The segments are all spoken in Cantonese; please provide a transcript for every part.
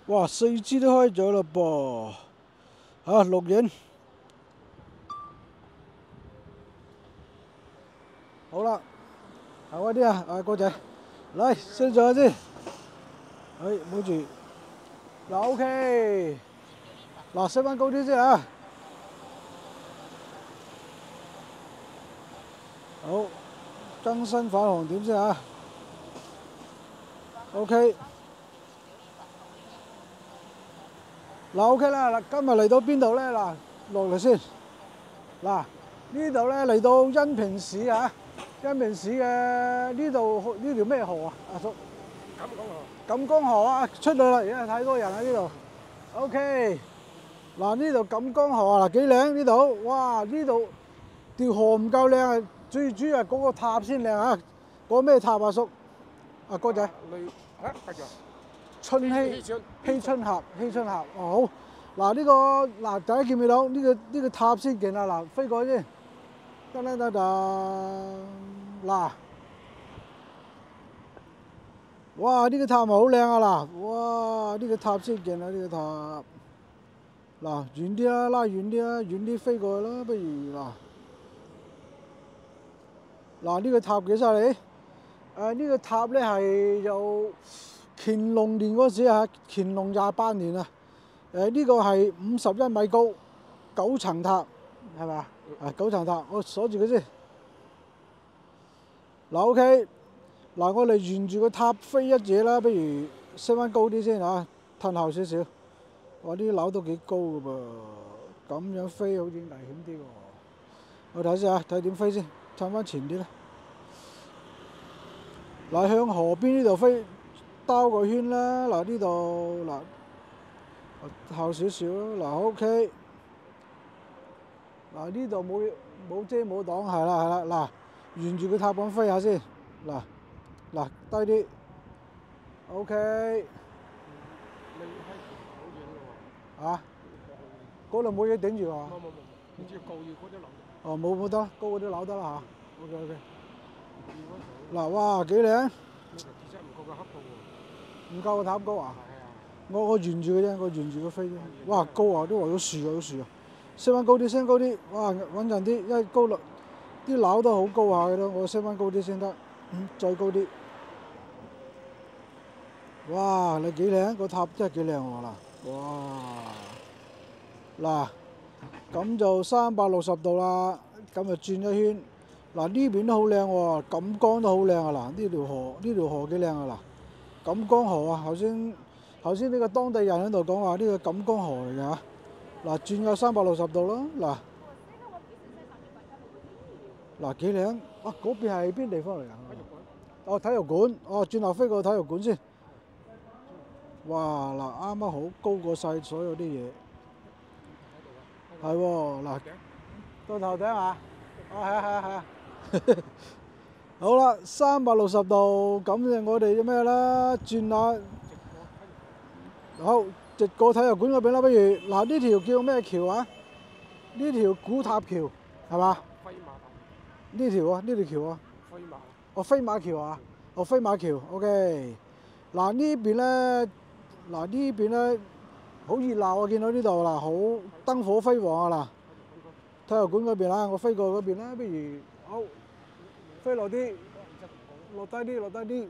哇，4支都開咗嘞噃。錄影。好啦，行開啲啊，哥仔，嚟先上去先。冇住。嗱 OK，嗱升翻高啲先啊。好，更新返航點先啊。OK。嗱 OK 啦，嗱今日嚟到邊度咧？嗱落嚟先。嗱呢度咧嚟到恩平市啊，恩平市嘅呢度呢條咩河啊？阿叔？錦江河啊，出到啦！而家太多人喺呢度。OK， 嗱呢度錦江河啊，嗱幾靚呢度，哇呢度條河唔夠靚啊，最主要係嗰個塔先靚啊！嗰個咩塔啊，叔？阿哥仔？春希春峽，哦好。嗱呢個嗱大家見唔見到呢個塔先勁啊！嗱飛過先，得，嗱。哇！呢個塔咪好靚啊嗱！哇！呢個塔先勁啊！呢個塔，嗱遠啲啦，拉遠啲啦，遠啲飛過去啦，不如嗱呢個塔幾犀利？呢個塔咧係有乾隆年嗰時啊，乾隆28年啊。呢個係51米高，9層塔，係咪啊？9層塔，我鎖住佢先。嗱 OK。嗱，我哋沿住個塔飛一嘢啦，不如升翻高啲先嚇，褪後少少。哇！呢啲樓都幾高㗎噃，咁樣飛好似危險啲喎。我睇下，睇點飛先，褪翻前啲啦。嗱，向河邊呢度飛，兜個圈啦。嗱呢度嗱後少少啦。嗱 OK。嗱呢度冇遮冇擋，係啦。嗱，沿住個塔咁飛下先。嗱，低啲 ，OK。嗰度冇嘢頂住喎。冇，你只要高要嗰啲樓。哦，冇得，高嗰啲樓得啦嚇。OK。嗱，哇，幾靚！唔夠個塔高啊？我沿住嘅啫，我沿住佢飛啫。哇，高啊！都話有樹啊。升翻高啲，哇，穩陣啲，因為高樓啲樓都好高下嘅咯，我升翻高啲先得。再高啲。哇！你幾靚？個塔真係幾靚喎嗱！哇！嗱，咁就360度啦，咁就轉一圈。嗱呢邊都好靚喎，錦江都好靚啊！嗱，呢條河幾靚啊嗱！錦江河啊，頭先呢個當地人喺度講話呢個錦江河嚟嘅嚇。嗱，轉個360度啦，嗱幾靚啊！嗰邊係邊地方嚟㗎？哦，體育館，轉頭飛過體育館先。哇！嗱，啱啱好高過晒所有啲嘢。係喎，嗱，到頭頂啊！係啊。好啦，360度，咁就我哋做咩啦？轉下，好，直過體育館嗰邊啦，不如嗱呢條叫咩橋啊？呢條古塔橋係嘛？呢條橋啊？飛馬橋啊？飛馬橋 ，OK。嗱呢邊咧好熱鬧啊！見到呢度嗱，好燈火輝煌啊嗱！體育館嗰邊啦，我飛過嗰邊啦，不如好飛落啲，落低啲，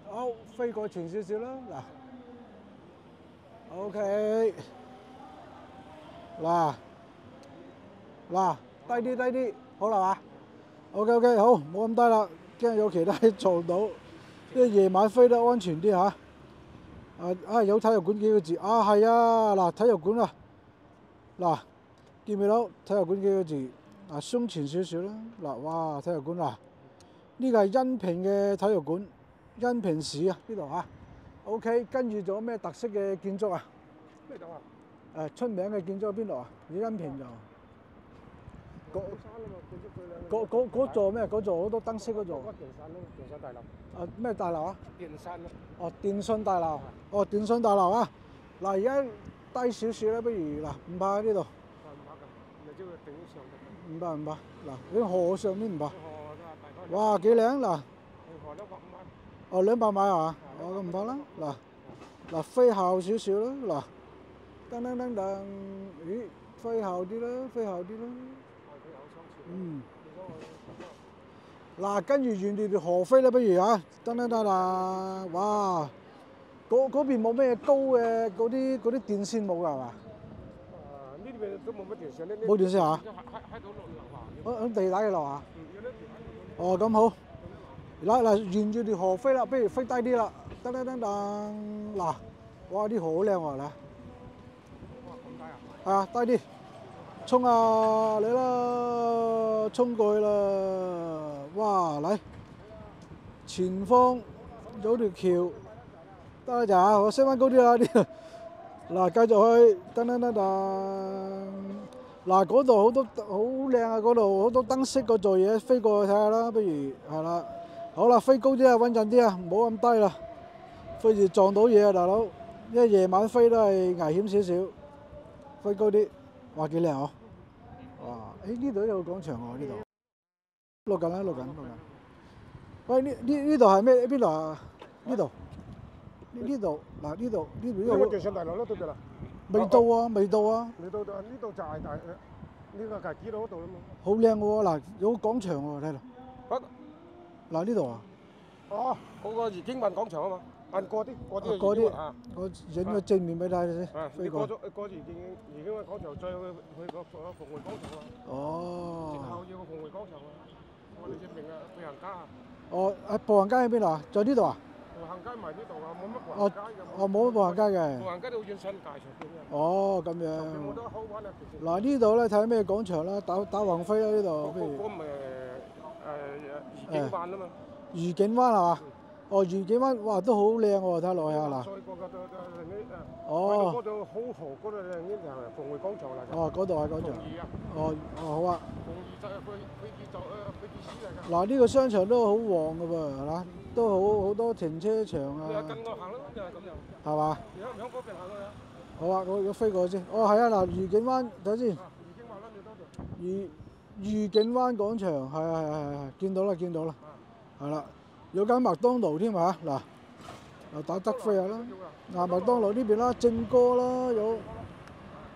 好飛過前少少啦嗱 ，OK。嗱低啲，好啦嘛 ？OK， 好，冇咁低啦，驚有其他嘢撞到，因為夜晚飛得安全啲嚇。有體育館幾個字啊？係啊，嗱體育館啊，嗱見唔見到體育館幾個字？胸前少少啦，嗱哇體育館嗱，呢個係恩平嘅體育館，恩平市啊呢度嚇。OK， 跟住仲有咩特色嘅建築啊？咩度啊？出名嘅建築喺邊度啊？恩平就嗰座咩？嗰座好多燈飾嗰座。電信大樓。咩大樓啊？電信咯。電信大樓。電信大樓啊！嗱，而家低少少啦，不如嗱，唔怕呢度。唔怕㗎，咪即係頂上。唔怕。嗱，喺河上面唔怕。哇，幾靚嗱！哦，200米啊？哦，咁唔怕啦。嗱，飛後少少啦。嗱，噔，咦，飛後啲啦，飛後啲啦。嗯。嗱，跟住沿住條河飛啦，不如啊，噔，哇！嗰邊冇咩高嘅嗰啲電線冇㗎係嘛？呢邊都冇乜電線，冇電線啊？喺到樓下。喺地底嘅樓下。哦，咁好。嗱，沿住條河飛啦，不如飛低啲啦，噔，嗱，哇！啲河好靚喎，嚟。哇，咁低啊？係啊，低啲，衝啊，嚟啦，衝過去啦！哇，嚟，前方有條橋，得啦咋，我升翻高啲啦啲。嗱，繼續去，噔。嗱，嗰度好多好靚啊！嗰度好多燈飾嗰座嘢，飛過去睇下啦，不如係啦。好啦，飛高啲啊，穩陣啲啊，唔好咁低啦，費事撞到嘢啊，大佬。因為夜晚飛都係危險少少，飛高啲。哇，幾靚嗬！哇，呢度有個廣場喎，呢度。錄緊。喂，呢度係咩？邊度啊？呢度。嗱，呢度。呢個電信大樓咯，對唔對啦？未到啊！嚟到呢度就係呢個係幾度嗰度啦嘛。好靚喎！嗱，有個廣場喎，睇到。嗱，呢度啊。哦，嗰個怡經運廣場啊嘛。過啲啊！我影個正面俾你睇先。你過咗怡經運廣場，再去個鳳匯廣場啊。哦。然後要個鳳匯廣場啊。我哋證明啊，步行街啊。哦，喺步行街喺邊度啊？在呢度啊？步行街唔係呢度啊，冇乜步行街嘅。哦，冇乜步行街嘅。步行街都好遠新界上邊啊。哦，咁樣。有冇得好玩啊？嗱，呢度咧睇咩廣場啦？打橫飛啦呢度。嗰咪愉景灣啊嘛。愉景灣係嘛？哦，愉景灣，哇，都好靚喎！睇落去啊嗱。再過嘅哦。嗰度好河，嗰度已經係鳳匯廣場啦。哦，嗰度係廣場。哦，好啊。鳳儀就飛機師嚟㗎。嗱，呢個商場都好旺㗎噃，係嘛？都好多停車場啊。你跟我行咯，就係咁樣。係嘛？響嗰邊行咯。好啊，我飛過去先。哦，係啊，嗱，愉景灣睇先。愉景灣啦，你多度。愉景灣廣場，係，見到啦，係啦，有間麥當勞添啊，嗱，又打德飛下啦。嗱，麥當勞呢邊啦，正哥啦，有。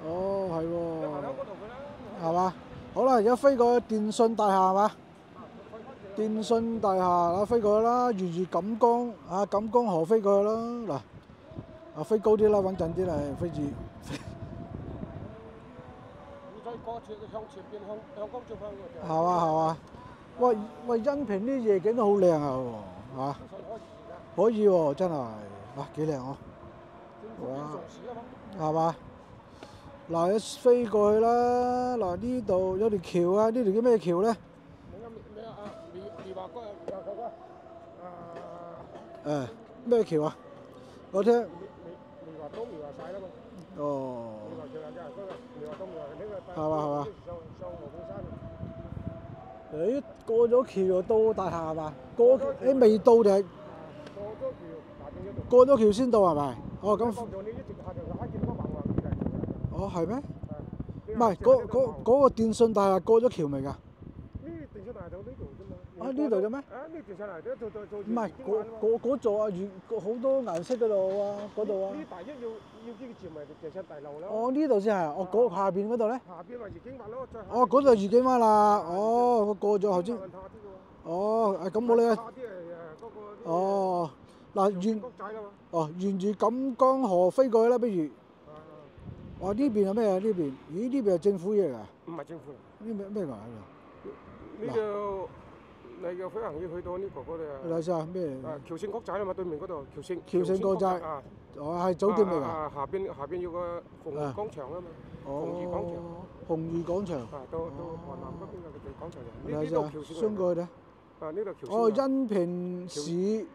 哦，係喎。係嘛？好啦，而家飛過去電信大廈係嘛？電信大廈啦，飛過去啦，沿住錦江河飛過去啦，嗱，飛高啲啦，穩陣啲啦，飛住。再過去向前邊向江照翻嗰係嘛？喂，恩平啲夜景都好靚啊喎，係嘛？可以喎，真係，哇，幾靚哦！哇，係嘛？嗱，一飛過去啦，嗱，呢度有條橋啊，呢條叫咩橋咧？咩橋啊？我聽。苗華東、苗華曬啦嘛。哦。苗華橋啊，嗰個苗華東、苗華呢個。係嘛？上羅布山。誒，過咗橋就到大廈係嘛？未到定係？過咗橋先到係咪？哦，咁。哦，係咩？唔係，嗰個電信大廈過咗橋未㗎？電信大廈到呢度啫嘛。啊，呢度啫咩？呢電信大廈做。唔係，嗰座啊，好多顏色嗰度啊，嗰度啊。呢大一要呢個字咪電信大樓咯。哦，呢度先係，哦，下邊嗰度咧？下邊咪愉景灣咯，再下。哦，嗰度愉景灣啦，哦，我過咗後先。哦，咁冇理啊。哦，嗱，沿住錦江河飛過去啦，不如。哇！呢邊係咩啊？呢邊？咦？呢邊係政府嘢㗎？唔係政府。呢咩㗎？呢個你嘅飛行要去到呢個嗰度啊？嚟曬咩？僑盛國際啊嘛，對面嗰度僑盛國際。哦，係酒店嚟㗎。下邊有個鳳儀廣場啊嘛。鳳儀廣場。鳳儀廣場。到河南嗰邊嘅廣場嚟。呢度僑盛。雙過去咧。呢度僑盛。哦，恩平市。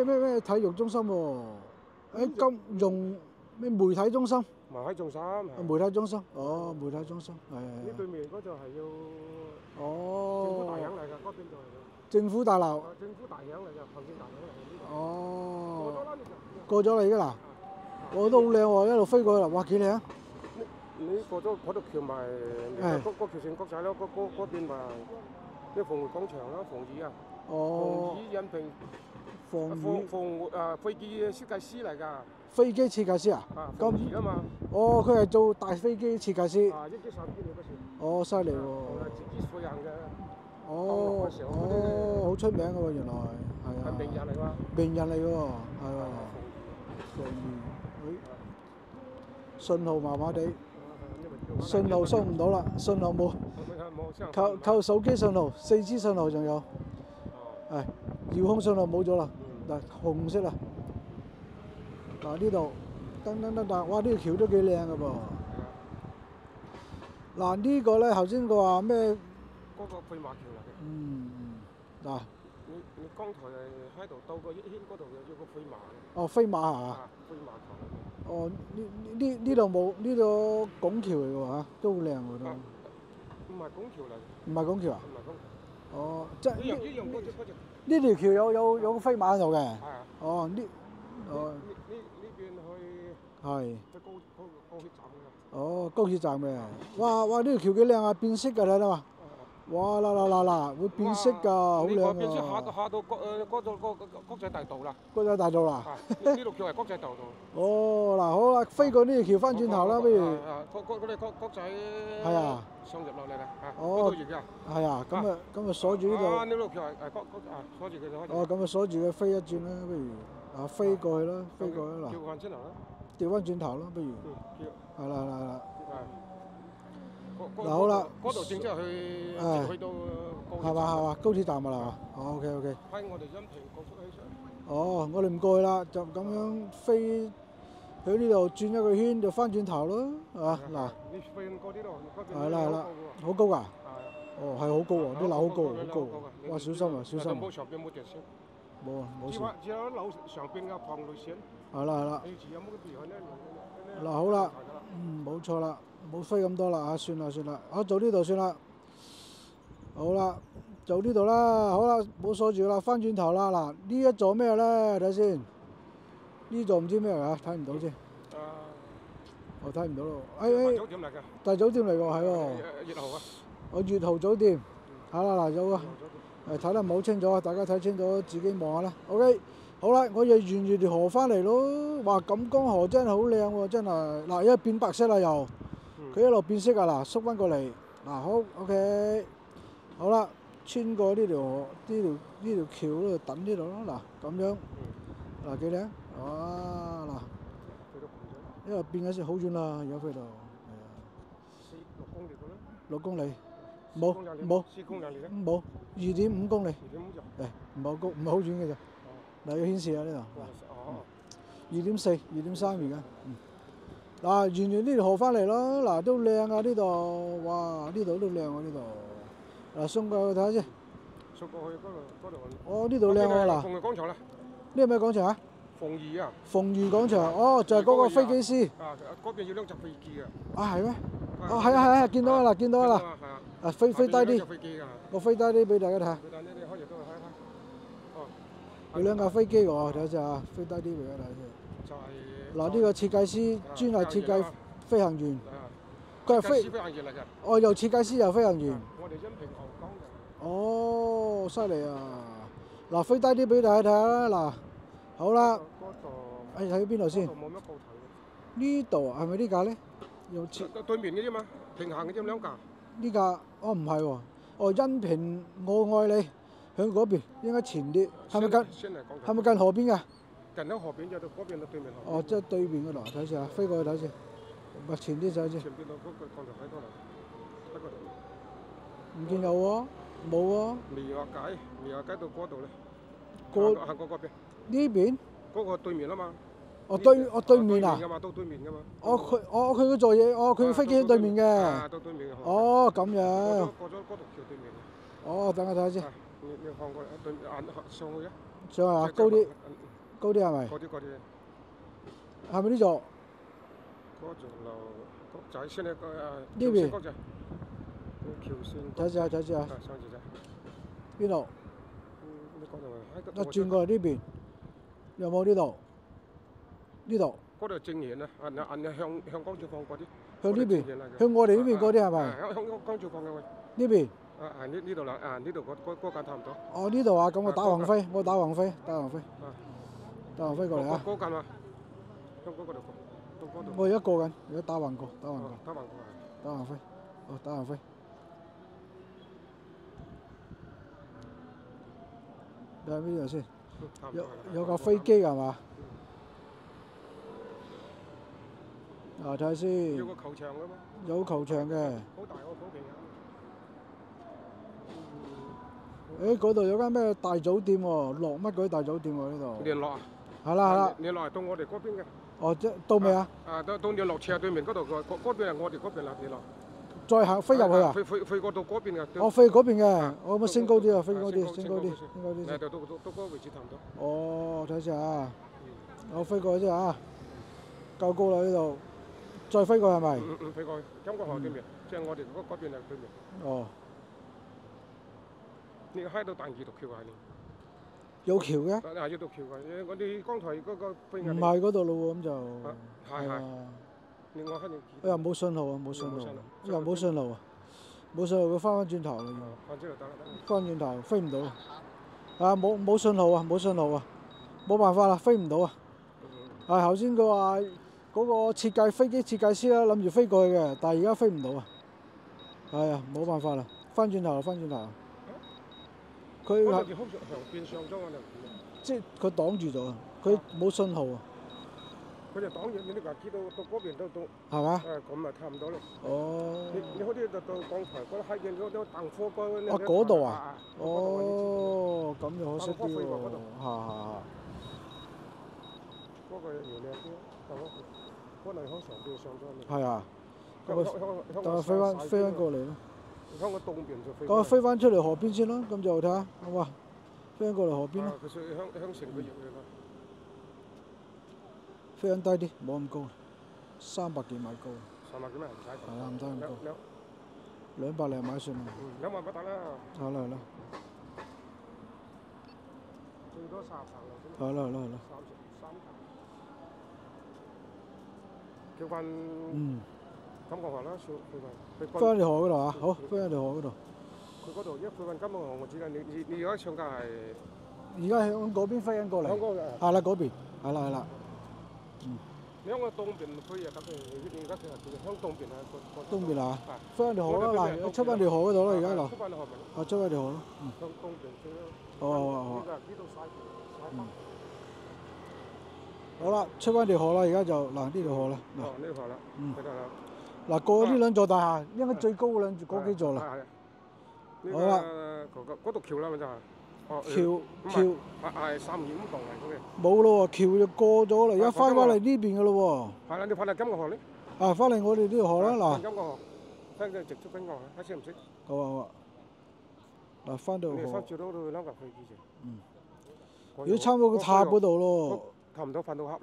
咩體育中心喎？金融。咩媒體中心？媒體中心。媒體中心，哦，媒體中心，係。呢對面嗰度係要。哦。政府大廈嚟㗎，嗰邊就係。政府大樓。政府大廈嚟㗎，行政大樓嚟㗎呢度。哦。過咗啦，過咗啦，而家嗱，我都好靚喎，一路飛過去啦，哇，幾靚！你過咗嗰度橋埋，嗰條線國際咯，嗰邊咪啲鳳匯廣場啦，鳳儀啊。哦，馮宇印平馮宇飛機設計師嚟㗎。飛機設計師啊？馮宇啊嘛。哦，佢係做大飛機設計師。一機上邊嗰時。哦，犀利喎！自己飛行嘅。哦，好出名嘅喎，原來係啊。係名人嚟㗎。名人嚟㗎喎，係喎。馮宇，信號麻麻地，信號收唔到啦，信號冇，靠手機信號，4G 信號仲有，係遙控信號冇咗啦，嗱紅色啦，嗱呢度噔，哇呢條橋都幾靚㗎噃，嗱呢個咧頭先佢話咩？嗰個飛馬橋嚟嘅。嗱。你剛才喺度兜個一圈嗰度有個飛馬嘅。哦，飛馬係嘛？飛馬橋。哦，呢度冇呢個拱橋嚟喎嚇，都好靚喎都。唔係拱橋嚟。唔係拱橋啊？唔係拱橋。哦，即係一樣嗰隻。呢條橋有個飛馬喺度嘅。係啊。哦，呢邊去。係。去高鐵站㗎。哦，高鐵站嘅。哇！呢條橋幾靚啊，變色㗎睇到嘛？哇！嗱，會變色㗎，好靚啊！變色下到嗰度國際大道啦。國際大道啦。呢度叫係國際大道。哦，嗱好啦，飛過呢條橋翻轉頭啦，不如。嗰啲國際。係啊。上入落嚟啦。哦。嗰度係啊，咁啊鎖住呢度。呢度橋係鎖住佢就可以。哦，咁啊鎖住佢飛一轉啦，不如飛過去啦，飛過去啦。調翻轉頭啦。調翻轉頭啦，不如。係啦。嗱好啦，嗰度正即係去到係嘛高鐵站㗎啦。哦 OK。喺我哋恩平高速起上。哦，我哋唔過去啦，就咁樣飛去呢度轉一個圈就翻轉頭咯，係嘛嗱。你飛過呢度，係啦，好高㗎。哦，係好高喎，啲樓好高。哇，小心啊！冇上邊冇電線。冇事。只有樓上邊嘅防雷線。係啦。嗱好啦，冇錯啦。冇飛咁多啦嚇，算啦，做呢度算啦。好啦，做呢度啦，好啦，冇鎖住啦，翻轉頭啦。嗱，呢一座咩咧？睇先，呢座唔知咩嚟睇唔到先。我睇唔到咯。酒店嚟㗎。大酒店嚟喎，係喎。粵豪啊。粵豪酒店。係啦，嗱有啊。睇得唔係好清楚，大家睇清楚自己望下啦。OK，好啦，我又沿住條河翻嚟咯。哇，錦江河真係好靚喎，真係。嗱，而家變白色啦又。佢一路變色啊！嗱，縮翻過嚟，嗱好 OK，好啦，穿過呢條橋嗰度等呢度咯，嗱咁樣，嗱幾靚，哇嗱，因為變咗色好遠啦，而家飛到，係啊，6公里冇2.5公里，唔係好高，唔係好遠嘅啫，嗱要顯示下呢度，2.4、2.3而家。嗱，沿住呢條河翻嚟咯，嗱都靚啊呢度，哇呢度都靚啊呢度，嗱送過去睇下先。送過去嗰度。哦呢度靚喎嗱。鳳御廣場啦。呢係咩廣場啊？鳳御啊。鳳御廣場，哦就係嗰個飛機師。嗰邊要兩隻飛機嘅。係咩？哦係啊，見到啦，見到啦。飛低啲。我飛低啲俾大家睇下。有兩架飛機喎，睇下先啊，飛低啲俾大家睇下。嗱呢個設計師專係設計飛行員，佢係飛行員嚟嘅。哦，又設計師又飛行員。我哋恩平航港嘅。哦，犀利啊！嗱，飛低啲俾大家睇下啦。嗱，好啦。嗰度。喺邊度先？冇乜高頭。呢度係咪呢架咧？用對面嘅啫嘛，平行嘅啫兩架。呢架哦唔係喎，哦恩平我愛你，響嗰邊應該前啲，係咪近河邊㗎？近喺河邊就到嗰邊到對面河。哦，即係對面嗰度，睇下，飛過去睇先。咪前啲睇先。前邊度嗰個鋼頭喺嗰度，喺嗰度。唔見有喎，冇喎。苗亞街到嗰度咧。行過嗰邊。呢邊？嗰個對面啊嘛。對面啊。到對面㗎嘛。佢嗰座嘢，佢飛機喺對面嘅。到對面嘅河。哦，咁樣。過咗嗰條橋對面。哦，等我睇下先。你行過嚟對上去啊。上去啊，高啲係咪？嗰啲。係咪呢座？嗰座樓國際先呢個呢邊。橋線。睇下。上住啫。邊度？呢一轉過嚟呢邊，有冇呢度？呢度。嗰度正面啊，向江兆放嗰啲。向呢邊？向我哋呢邊嗰啲係咪？向江兆放嘅喂。呢邊？呢度啦，呢度嗰間差唔多。哦呢度啊，咁我打橫飛，我打橫飛，打橫飛，啊，打橫飛過嚟啊！嗰間嘛，向嗰度過，到嗰度。我而家過緊，而家打橫過，打橫過，打橫過打橫飛，哦打橫飛。你喺邊度先？有架飛機係嘛？睇下先。有個球場㗎嘛？有球場嘅。好大個草皮啊！嗰度有間咩大酒店喎？落乜鬼大酒店喎？呢度。聯絡啊？係啦係啦。聯絡係到我哋嗰邊嘅。哦，即到未啊？到聯絡斜對面嗰度嗰邊係我哋嗰邊啦，聯絡。再行飛入去啊？飛過到嗰邊嘅。哦，飛嗰邊嘅，我咪升高啲啊，飛高啲，升高啲，升高啲。到嗰個位置差唔多。哦，睇下啊，我飛過去先啊，夠高啦呢度，再飛過去係咪？飛過去，金國河對面，即係我哋嗰邊係對面。哦。你喺度彈幾度橋啊？有橋嘅？要到橋嘅，我哋剛才嗰個飛唔係嗰度咯喎，咁就係。另外喺度。哎呀，冇信號啊，冇信號，又冇信號啊，冇信號，佢翻轉頭啦要。翻轉頭飛唔到啊！冇信號啊，冇信號啊，冇辦法啦，飛唔到啊！頭先佢話嗰個飛機設計師啦，諗住飛過去嘅，但係而家飛唔到啊！係啊，冇辦法啦，翻轉頭啦，翻轉頭。佢係即係佢擋住咗啊！佢冇信號啊！佢就擋住你話知到嗰邊都係嘛？咁咪差唔多咯。哦。你好似到剛才嗰喺嘅嗰彈火嗰哦，嗰度啊？哦，咁就可惜啲喎。嗰個原靚啲，可能喺上邊上咗。係啊。咁飛翻過嚟咯。香港東邊就飛。咁飛翻出嚟河邊先咯，咁就睇下，好嘛？飛翻過嚟河邊咯。佢向城嗰入去啦。飛緊低啲，冇咁高，300幾米高。300幾米唔使。係啊，唔使咁高。200零米算啦。200米得啦。係啦。最多30層。係啦。叫翻。金國河啦，飛翻條河嗰度啊！好，飛翻條河嗰度。佢嗰度一飛翻金國河，我知啦。你而家上架係？而家向嗰邊飛緊過嚟。香港嘅。係啦，嗰邊。係啦。你向個東邊飛又得嘅，而家向東邊啊。東邊啊？飛翻條河啦，嗱，出翻條河嗰度啦，而家度。出翻條河咪。出翻條河咯。向東邊飛咯。好。呢度曬。好啦，出翻條河啦，而家就嗱呢條河啦。呢條河啦。得啦。嗱，過咗呢兩座大廈，應該最高嗰幾座啦。好啦。嗰度橋啦，咪就係。橋。係3.5棟嚟嘅。冇咯喎，橋就過咗啦，而家翻嚟呢邊嘅咯喎。係啦，你翻嚟金國河咧？翻嚟我哋呢條河啦，嗱。金國河，翻佢直出金國河，睇識唔識？好啊。嗱，翻到河。你翻住到度撈架飛機啫。如果差唔多個塔嗰度咯。差唔多翻到黑啦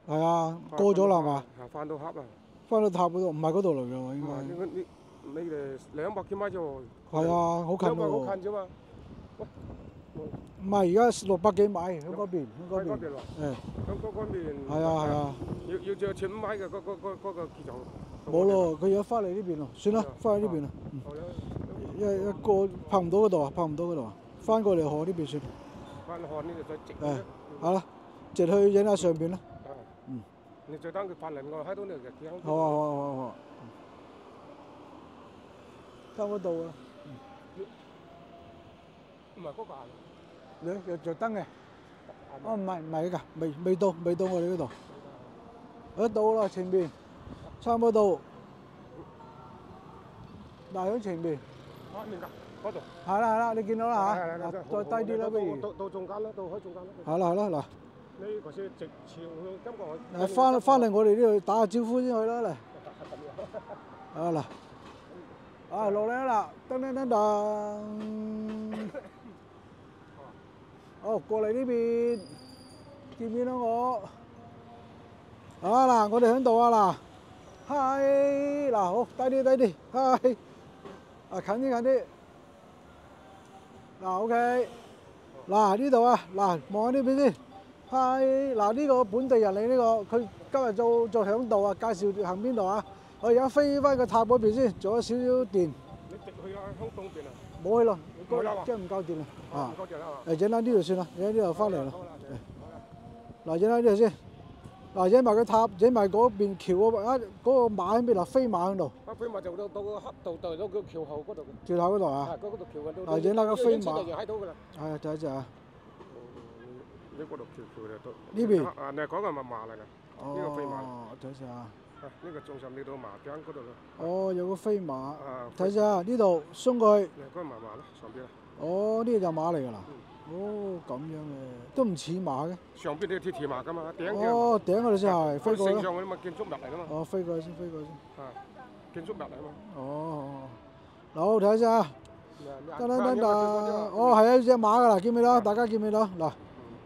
佢。係啊，過咗啦係嘛？翻到黑啦。翻到塔嗰度，唔係嗰度嚟嘅喎，應該。你哋200幾米啫喎。係啊，好近喎。好近啫嘛。唔係，而家600幾米，喺嗰邊。喺嗰邊喎。喺嗰邊。係啊。要仲有1,500米嘅嗰個機場。冇咯，佢而家翻嚟呢邊咯，算啦，翻去呢邊啦。一過泊唔到嗰度啊，泊唔到嗰度啊，翻過嚟河呢邊算。翻河呢度再直。好啦，直去影下上邊啦。你再等佢翻嚟，我喺度呢就幾好。好。差唔多到啦。唔係嗰個啊？你有着燈嘅？哦，唔係㗎，未到我哋嗰度。到啦，前邊，差唔多到。嗱，喺前邊。邊㗎？嗰度。係啦，你見到啦嚇？再低啲啦，不如。到中間啦，到開中間啦。係啦，嗱。你頭先直朝金國河。翻嚟我哋呢度打下招呼先去啦，嚟。嗱。落嚟啦！噔。好，過嚟呢邊，見唔見到我？嗱，我哋喺度啊嗱，嗨，嗱，好，低啲，嗨，近啲，嗱 ，OK，嗱呢度啊，嗱望下呢邊先，嗨，嗱呢個本地人嚟呢個，佢今日做響度啊，介紹行邊度啊？我而家飛翻個塔嗰邊先，做咗少少電。你直去啊，向東邊啊？冇去咯，冇啦即係唔夠電啦。啊唔，該謝啦。影喺呢度算啦，影喺呢度翻嚟啦。好啦，嗱，影喺呢度先。嗱，影埋個塔，影埋嗰邊橋嗰個馬喺邊度？飛馬喺度。飛馬就到個黑道到個橋後嗰度。橋頭嗰度啊？嗰度橋嗰度。嗱，影下個飛馬。就睇到㗎啦。係啊，睇一隻啊。你嗰度橋就到。呢邊。啊，你係講緊馬嚟㗎？呢個飛馬。哦，睇下啊。呢個仲上你到麻將嗰度咯。哦，有個飛馬。睇下啊，呢度鬆過去。嗰個馬啦，上邊啦。哦，呢個就馬嚟㗎啦。哦，咁樣嘅，都唔似馬嘅。上邊啲鐵馬㗎嘛，頂嘅。哦，頂嗰度先係，飛過啦。上嗰啲咪建築物嚟㗎嘛。哦，飛過去先，飛過去先。啊，建築物嚟啊嘛。哦，嗱，好睇下。得啦得啦，哦係啊，隻馬㗎啦，見唔見到？大家見唔見到？嗱，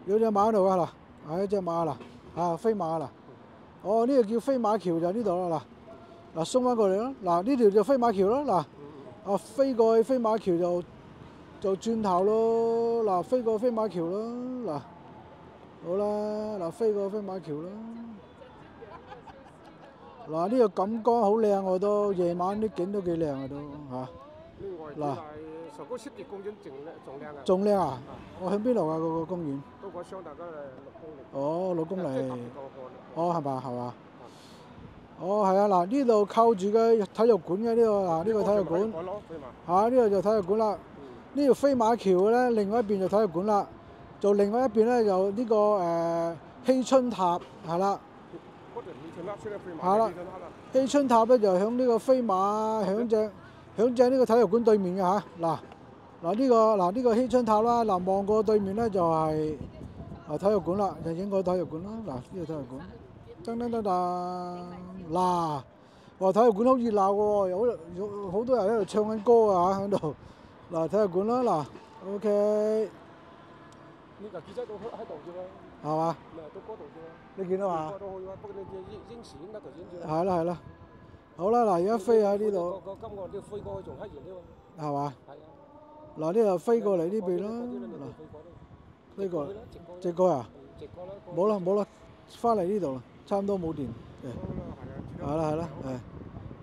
有隻馬喺度㗎嗱，係一隻馬啦，啊飛馬啦。哦，呢個叫飛馬橋就呢度啦嗱，嗱鬆翻過嚟咯，嗱呢條就飛馬橋咯，嗱，啊飛過去飛馬橋就轉頭咯，嗱飛過飛馬橋咯，嗱好啦，嗱飛過飛馬橋咯，嗱呢個錦江好靚喎都，夜晚啲景都幾靚啊都嚇。嗱，上高濕地公園仲靚啊！仲靚啊！我喺邊度啊？嗰個公園？都講相大概6公里。哦，6公里。哦，係嘛係嘛？哦，係啊！嗱，呢度靠住嘅體育館嘅呢個嗱，呢個體育館。嚇，呢個就體育館啦。呢條飛馬橋咧，另外一邊就體育館啦。就另外一邊咧，就呢個希春塔係啦。係啦，希春塔咧就響呢個飛馬響正呢個體育館對面嘅嚇。嗱呢個希春塔啦，嗱望過對面咧就係體育館啦，就影個體育館啦。嗱呢個體育館，噔噔噔噔，嗱，哇體育館好熱鬧喎，有好多人喺度唱緊歌啊喺度。嗱體育館啦，嗱 OK。呢個記者都喺度啫喎。係嘛？到嗰度啫喎。你見到嘛？過到去喎，不過你影閃得就影住。係啦係啦。好啦，嗱而家飛喺呢度。個金岸都飛過去仲黑熱添喎。係嘛？係啊。嗱呢度飛過嚟呢邊啦，嗱飛過嚟，直過啊？冇啦冇啦，翻嚟呢度啦，差唔多冇電。係啦，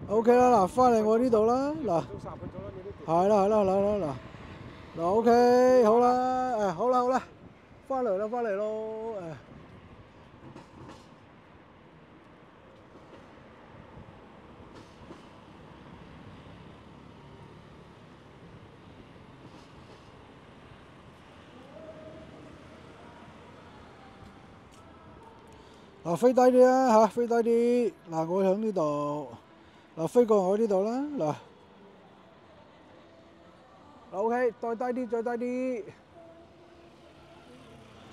誒 OK 啦，嗱翻嚟我呢度啦，嗱係啦嗱 OK 好啦，誒好啦，翻嚟咯，誒。嗱飛低啲啦嚇，飛低啲。嗱我喺呢度，嗱飛過我呢度啦，嗱。OK， 再低啲。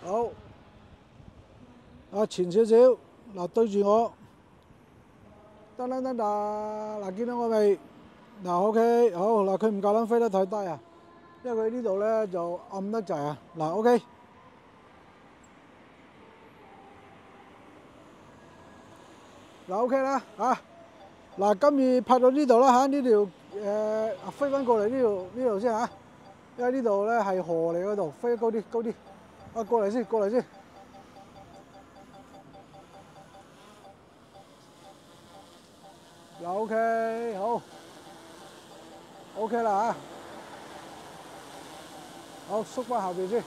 好。啊前少少，嗱對住我。得，嗱見到我未？嗱 OK， 好嗱佢唔夠膽飛得太低啊，因為佢呢度咧就暗得滯啊。嗱 OK。嗱 OK 啦嚇，嗱今次拍到呢度啦嚇，呢條飛翻過嚟呢度先嚇，因為呢度咧係河嚟嗰度，飛高啲，啊過嚟先。嗱 OK 好 ，OK 啦嚇，好縮翻後邊先。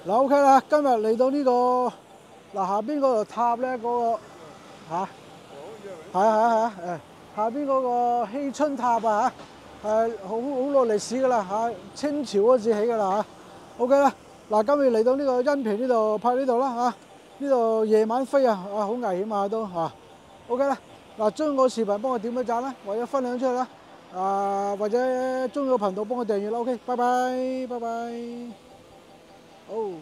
嗱 OK 啦，今日嚟到呢個嗱下邊嗰個塔咧，嗰個嚇，係啊誒，下邊嗰個希春塔啊嚇，係好耐歷史噶啦嚇，清朝嗰時起噶啦嚇。OK 啦，嗱今日嚟到呢個恩平呢度拍呢度啦嚇，呢度夜晚飛啊好危險啊都嚇。OK 啦，嗱將個視頻幫我點個讚啦，或者分享出去啦，或者中意個頻道幫我訂閱啦。OK，拜拜。Oh.